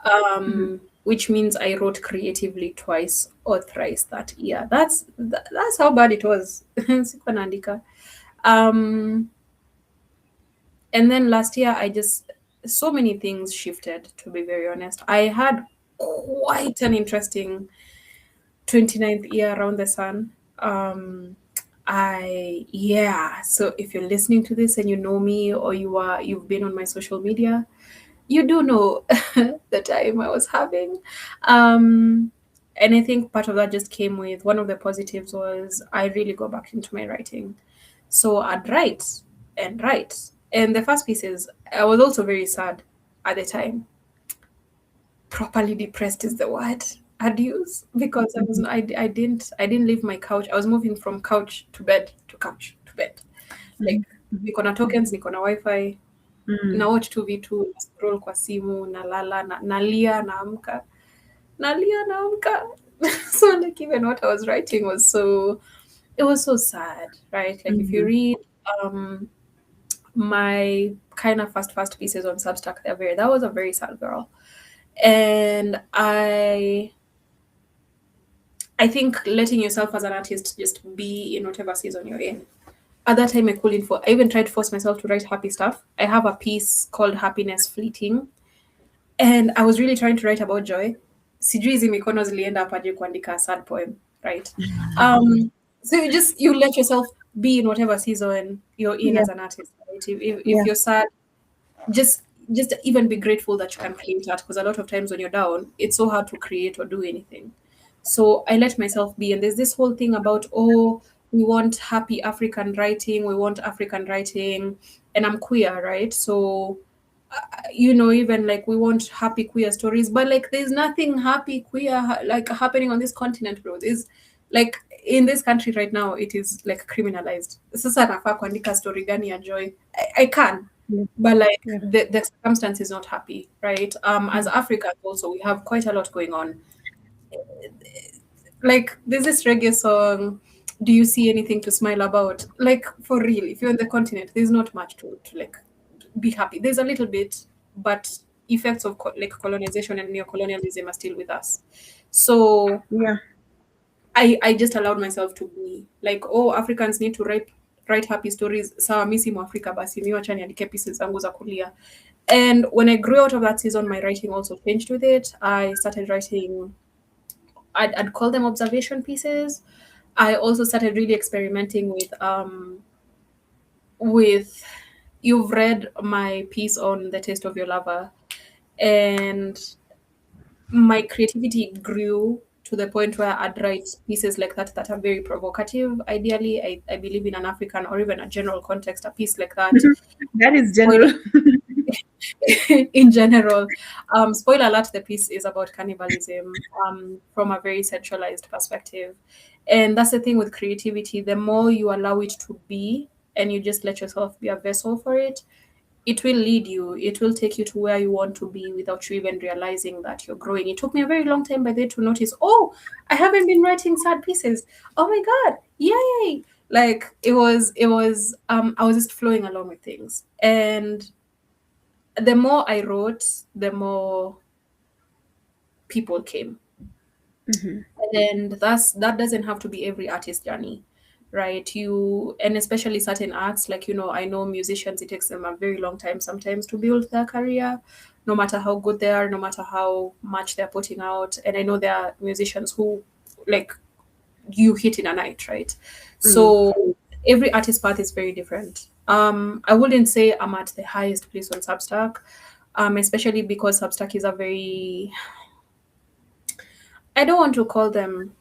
Mhm. Which means I wrote creatively twice or thrice that year. That's how bad it was. Sikuwa naandika. Um, and then last year, I just so many things shifted. To be very honest, I had quite an interesting 29th year around the sun. I yeah. So if you're listening to this and you know me or you've been on my social media, you do know the time I was having. Um, and I think part of that just came with one of the positives was I really go back into my writing. So I'd write and write. And the first piece is I was also very sad at the time. Properly depressed is the word I'd use because Mhm. I didn't leave my couch. I was moving from couch to bed to couch to bed. Like Mhm. Mhm. niko na Mhm. tokens, niko na wifi, Mm. na watch 2v2, na scroll kwa simu, nalala, nalia, naamka, nalia, naamka. So like even what I was writing was it was so sad, right? Like if you Mhm. read um my kind of first pieces on Substack, that was a very sad girl. And I think letting yourself as an artist just be in whatever season you're in. At that time, I even tried to force myself to write happy stuff. I have a piece called Happiness Fleeting, and I was really trying to write about joy. Sijui hizi mikono zilienda hapa aje kuandika a sad poem, right? So you let yourself be in whatever season you're in Yeah. as an artist, right? If Yeah. you're sad, just even be grateful that you can create art because a lot of times when you're down it's so hard to create or do anything. So I let myself be, and there's this whole thing about, oh, we want happy African writing, we want African writing, and I'm queer, right? So even like we want happy queer stories, but like there's nothing happy queer like happening on this continent, bro. There's like in this country right now it is like criminalized. Sasa nafaa kuandika story gani ya joy? I can, Yeah. but like Yeah. the circumstance is not happy, right? As Mm. Africans also we have quite a lot going on. Like there's this reggae song, do you see anything to smile about? Like for real, if you're on the continent there's not much to like be happy. There's a little bit, but effects of like colonization and neocolonialism are still with us. So Yeah. I just allowed myself to be like, oh, Africans need to write happy stories. Sawa, mi si Mwafrika basi mi wacha niandike pieces zangu za kulia. And when I grew out of that season, my writing also changed with it. I started writing, I'd call them observation pieces. I also started really experimenting with you've read my piece on the taste of your lover, and my creativity grew to the point where I'd write pieces like that are very provocative. Ideally, I believe in an African or even a general context, a piece like that. That is Spoiler general. in general. Spoiler alert, the piece is about cannibalism from a very centralized perspective. And that's the thing with creativity. The more you allow it to be and you just let yourself be a vessel for it, it will lead you. It will take you to where you want to be without you even realizing that you're growing. It took me a very long time by then to notice, oh, I haven't been writing sad pieces. Oh my God, yay. Like I was just flowing along with things. And the more I wrote, the more people came. Mhm. And that doesn't have to be every artist journey. right? You, and especially certain arts, like, I know musicians, it takes them a very long time sometimes to build their career, no matter how good they are, no matter how much they're putting out. And I know there are musicians who, like, you hit in a night, right? Mm. So every artist path is very different. I wouldn't say I'm at the highest place on Substack, especially because Substack is a very, I don't want to call them,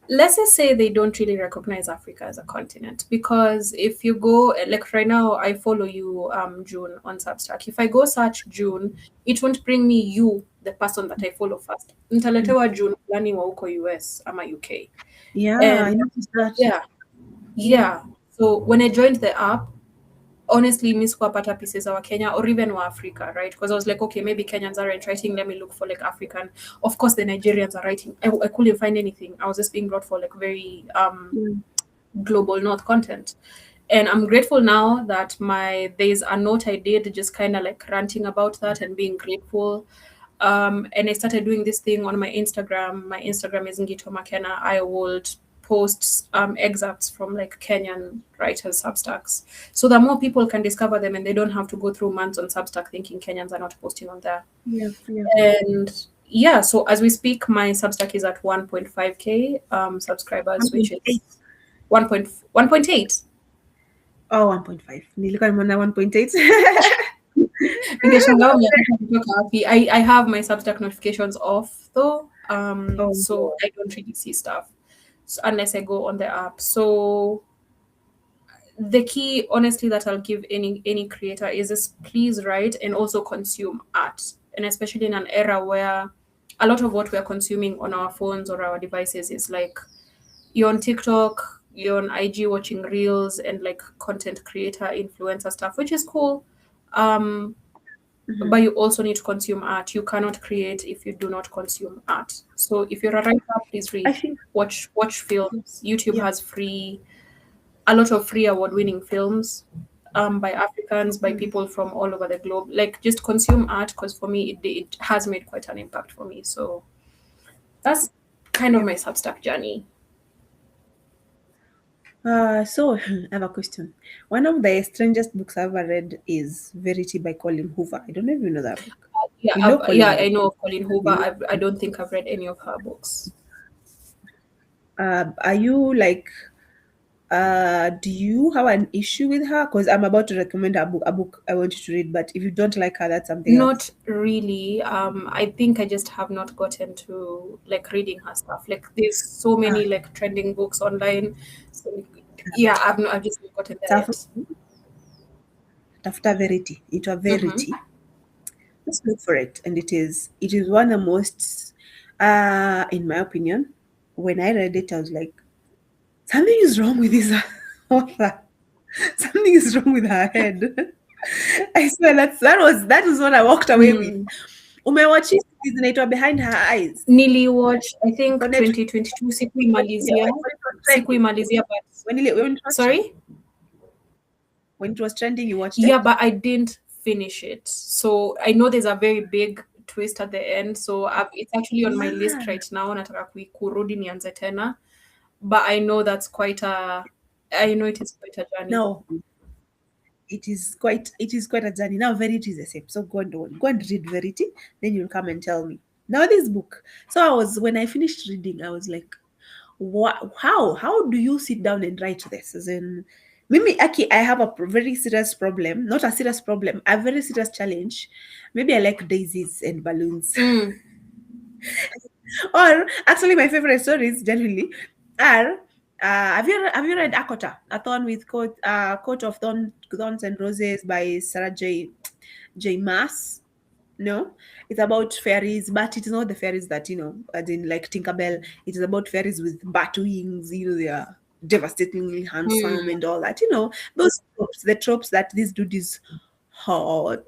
let's just say they don't really recognize Africa as a continent. Because if you go, like right now, I follow you, June, on Substack. If I go search June, it won't bring me you, the person that I follow first. Nitaletewa June fulani wa uko US ama UK. Yeah, And I noticed that. yeah, Yeah. yeah. So when I joined the app, honestly, mi sikuwapata pieces wa Kenya or even wa Africa, right? Because I was like, okay, maybe Kenyans aren't writing. Let me look for like African. Of course, the Nigerians are writing. I couldn't find anything. I was just being brought for like very Mm. global North content. And I'm grateful now that there's a note I did just kind of like ranting about that and being grateful. And I started doing this thing on my Instagram. My Instagram is Ngito Makena. I would post excerpts from like Kenyan writers' Substacks, so that more people can discover them and they don't have to go through months on Substack thinking Kenyans are not posting on there. Yeah, yeah. And yeah, so as we speak, my Substack is at 1.5k subscribers, which is 1.8. 1.8. Oh, 1.5. Nilikuwa nimeona 1.8. Ningeshangaa mnataka kutoka wapi. I have my Substack notifications off though, Oh, so I don't really see stuff unless I go on the app. So the key, honestly, that I'll give any creator is just please write and also consume art, and especially in an era where a lot of what we're consuming on our phones or our devices is like you're on TikTok, you're on IG watching reels and like content creator, influencer stuff, which is cool. Um, mhm. but you also need to consume art. You cannot create if you do not consume art. So if you're a writer, please I read, think, watch films. YouTube yeah. has a lot of free award-winning films, by Africans, by Mm. people from all over the globe. Like just consume art because for me it has made quite an impact for me. So that's kind of Yeah. my Substack journey. So I have a question. One of the strangest books I've ever read is Verity by Colin Hoover. I don't know if you know that book. You know Yeah, Colin I Hoover. know of Colleen Hoover. You know. I don't think I've read any of her books. Are you like, do you have an issue with her? Because I'm about to recommend a book I want you to read, but if you don't like her, that's something Not else. really. I think I just have not gotten to like reading her stuff. Like there's so Ah, many like trending books online. So yeah, I've just not gotten there tafu- yet. tafuta Verity. Into a Mm-hmm. Verity. Just look for it, and it is one of the most, in my opinion, when I read it, I was like, something is wrong with this author. Something is wrong with her head. I swear that was what I walked away with. Mm. Umewatch it, inaitwa Behind Her Eyes. Niliwatch, I Iko think Netflix. 2022, Yeah, sikuimalizia. when it was trending. Sikuimalizia, but When it was sorry? trending, you watched Yeah, it? but I didn't finish it. So I know there's a very big twist at the end. So it's actually on my list Yeah. right now. Nataka kurudi nianze tena. But I know I know it is quite a journey. No, it is quite a journey. Now Verity is the same. So go and read Verity, then you'll come and tell me. Now this book. So when I finished reading, I was like, what, how do you sit down and write this? As in, maybe Aki, I have a very serious problem, not a serious problem, a very serious challenge. Maybe I like daisies and balloons. Mm, Or actually, my favorite stories generally are. Have you read Akota, A Thorn with Coat of Thorns and Roses by Sarah J. Maas? No, it's about fairies, but it is not the fairies that as in like Tinkerbell. It is about fairies with bat wings. They are devastatingly handsome mm, and all that. Those tropes, the tropes that this dude is hot.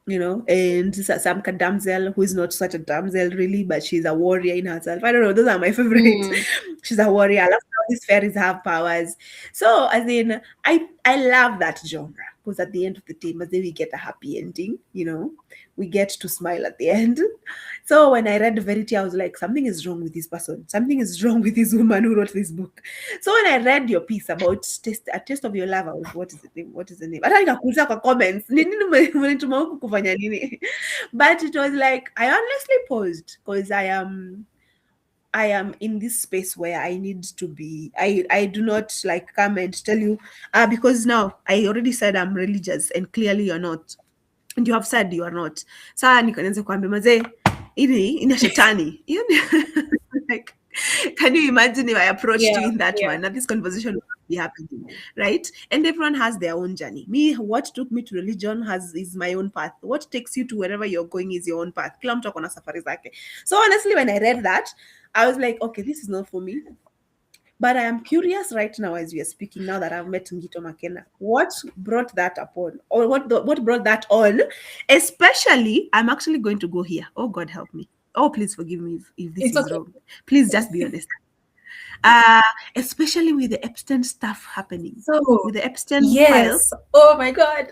And some damsel who is not such a damsel really, but she's a warrior in herself. I don't know. Those are my favorite. mm. She's a warrior. I love these fairies have powers. So as in, I love that genre because at the end of the day, maybe we get a happy ending. We get to smile at the end. So when I read Verity, I was like, something is wrong with this person. Something is wrong with this woman who wrote this book. So when I read your piece about a taste of your love, I was, what is the name? What is the name? Hata nikakuuliza kwa comments, ni nini mmenituma huku kufanya nini? But it was like I honestly paused because I am in this space where I need to be. I do not like come and tell you because now I already said I'm religious and clearly you're not. And you have said you are not. Saa nikaanza kuambia mazee hili ina shetani. Like, can you imagine if I approached you Yeah, in that yeah. one? Now this conversation would be happening, right? And everyone has their own journey. Me, what took me to religion is my own path. What takes you to wherever you're going is your own path. Kila mtu ako na safari zake. So honestly, when I read that, I was like, okay, this is not for me. But I am curious right now as we are speaking, now that I've met Ngito Makena, what brought that upon, or what brought that on? Especially, I'm actually going to go here. Oh God, help me. Oh, please forgive me if this It's is okay. wrong. Please just be honest. Uh, Especially with the Epstein stuff happening, with So, the Epstein file. yes. Oh my God.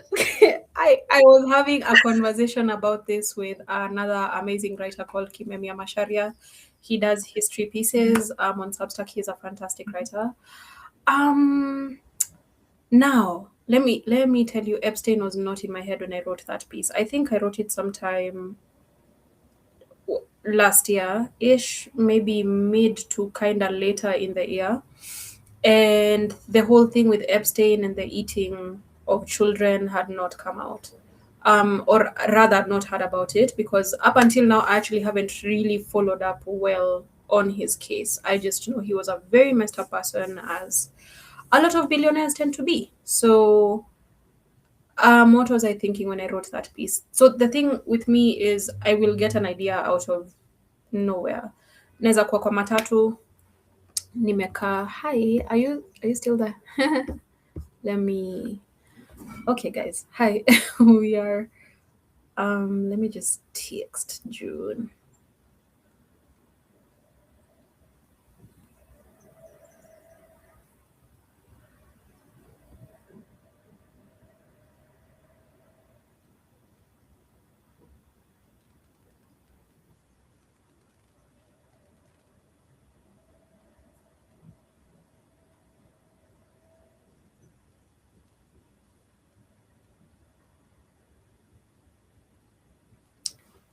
I was having a conversation about this with another amazing writer called Kimemia Masharia. He does history pieces on Substack. He's a fantastic writer. Um, Now, let me tell you, Epstein was not in my head when I wrote that piece. I think I wrote it sometime last year ish, maybe mid to kind of later in the year. And the whole thing with Epstein and the eating of children had not come out. Or rather, I'd not heard about it because up until now, I actually haven't really followed up well on his case. I just know he was a very messed up person, as a lot of billionaires tend to be. So, what was I thinking when I wrote that piece? So the thing with me is I will get an idea out of nowhere. Naweza kuwa kwa matatu nimekaa. Hi, are you still there? Let me. Okay, guys. Hi, we are. Let me just text June.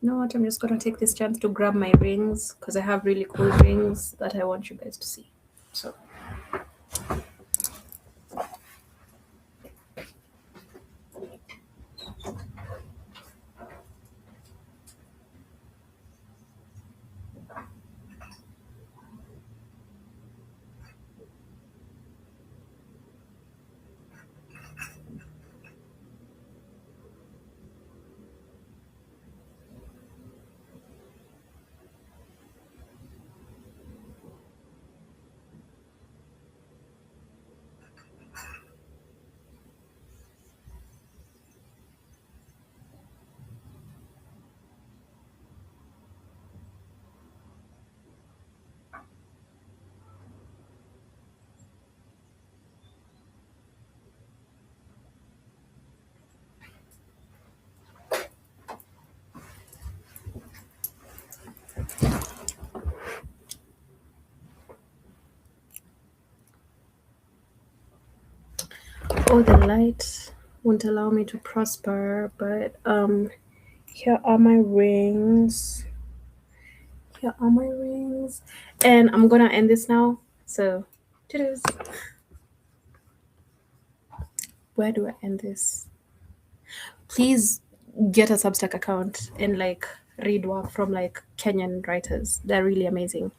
You know what? I'm just gonna take this chance to grab my rings because I have really cool rings that I want you guys to see. So. Oh, the light won't allow me to prosper, but here are my rings. Here are my rings. And I'm gonna end this now. So, toodles. Where do I end this? Please get a Substack account and like read work from like Kenyan writers. They're really amazing.